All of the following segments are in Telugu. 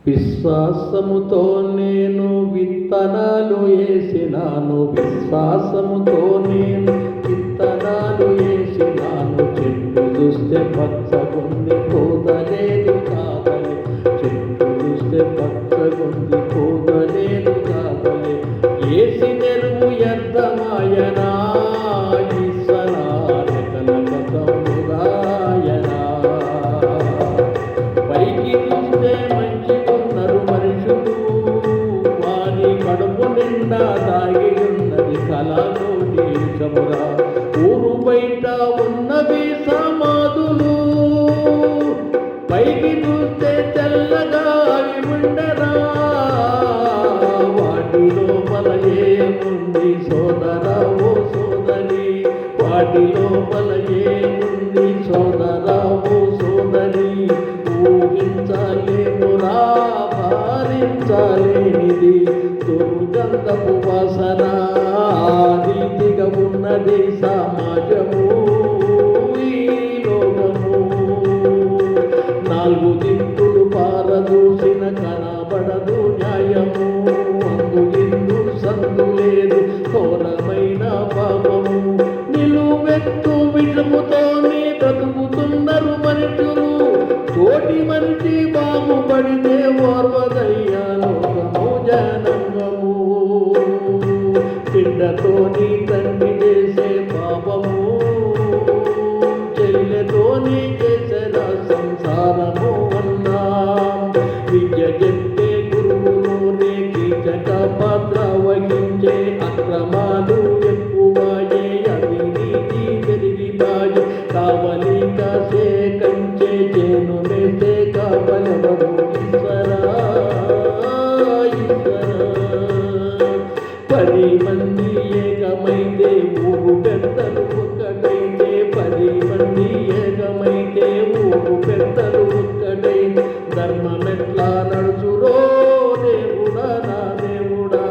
విశ్వాసముతో నేను విత్తనాలు వేసినాను, విశ్వాసముతో నేను విత్తనాలు వేసినాను. చెట్టు చూస్తే పచ్చగుంది పోదలేదు కాదలే, చెట్టు చూస్తే పచ్చగుంది పోదలేదు కాదలే. ఏసి నెరువు వ్యర్థమాయనా, ఈశ్వరా రెకలకతమురాయనా. పైకి చూస్తే మంచిగున్నారు మనుషులు, వారి కడుపు నిండా దాగి ఉన్నది కళలోని విషమురా. ఊరు బయట ఉన్నవి సమాధులు, పైకి చూస్తే తెల్లగా అవి ఉండరా. వాటి లోపల ఏముంది సోదరా ఓ సోదరి, వాటి లోపల ఏముంది సోదరా ఓ సోదరి. ఊహించలేమురా భారించలేనిది దుర్గంధపు వాసన, రీతిగా ఉన్నది సమాజము ఈ లోకము. నాలుగు దిక్కులు పారదూసిన కనబడదు న్యాయము, అందులిందు సందు లేదు ఘోరమైన పాపము. నిలువెత్తు విషముతోనే బ్రతుకుతున్నారు మనుషులు, తోటి మనిషి బాగుపడితే ఓర్వదయ్యా లోకము జనంగము. బిడ్డతోని తండ్రి చేసే పాపము, చెల్లెతోని చేసిన సంసారము అన్నా. విద్య చెప్పే గురువులోనే కీచక పాత్ర వహించే అక్రమాలు ఎక్కువయే, అవినీతి పెరిగిపాయే. కావలి కాసే కంచే చేను మేసే కావలెవరు ఈశ్వరా ఈశ్వరా. 10 మంది ఏకమైతే ఊరు పెద్దలు ఒక్కటైతే, 10 మంది ఏకమైతే ఊరు పెద్దలు ఒక్కటైతే. ధర్మమెట్లా నడుచురో దేవుడా నా దేవుడా.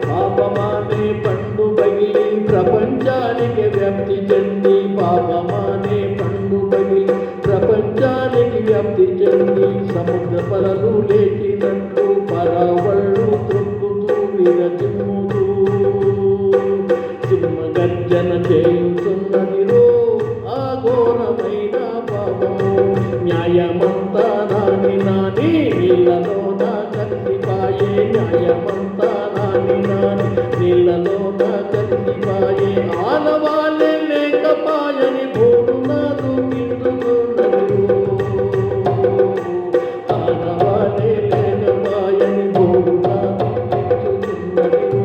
పాపమానే పండు పగిలి ప్రపంచానికి వ్యాప్తి చెంది, పాపమానే పండు పగిలి ప్రపంచానికి వ్యాప్తి చెంది. సముద్ర పరలు లేచినట్లు పరవళ్ళు త్రొక్కుతూ విరచిమ్ముతూ సింహ గర్జన చేయుతున్నదిరో ఆ ఘోరమైన పాపము. న్యాయమంతా నాని నాని నీళ్ళలోన కలిసిపాయే, న్యాయమంతా నాని నాని నీళ్ళలోన కలిసిపాయే. ఆనవాళ్ళే లేకపాయని భూమునాదు కిందుకున్నదిరో, ఆనవాళ్ళే లేకపాయని భూమునాదు కిందుకున్నదిరో.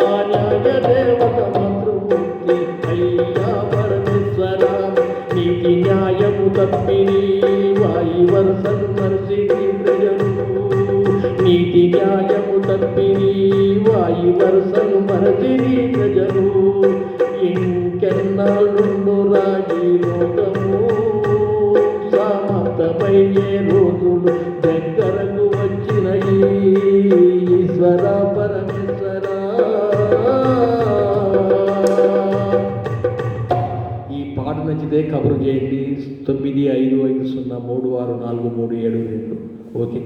ఆ న్యాయ దేవత మాతృమూర్తి అయ్యా పరమేశ్వరా. నీతి న్యాయము తప్పిని వాయి వరుసలు మరిచిని ప్రజలు, నీతి న్యాయము తప్పిని వాయి వరుసలు మరచిని ప్రజలు. ఇంకెన్నాళ్ళుండు రాజీ లోకము, సమాప్తమయ్యే రోజులు దగ్గరకు వచ్చినయి ఈశ్వరా పరమేశ్వరా. ఈ పాట నచ్చితే కబురు చేయండి 9550364372. ఓకే.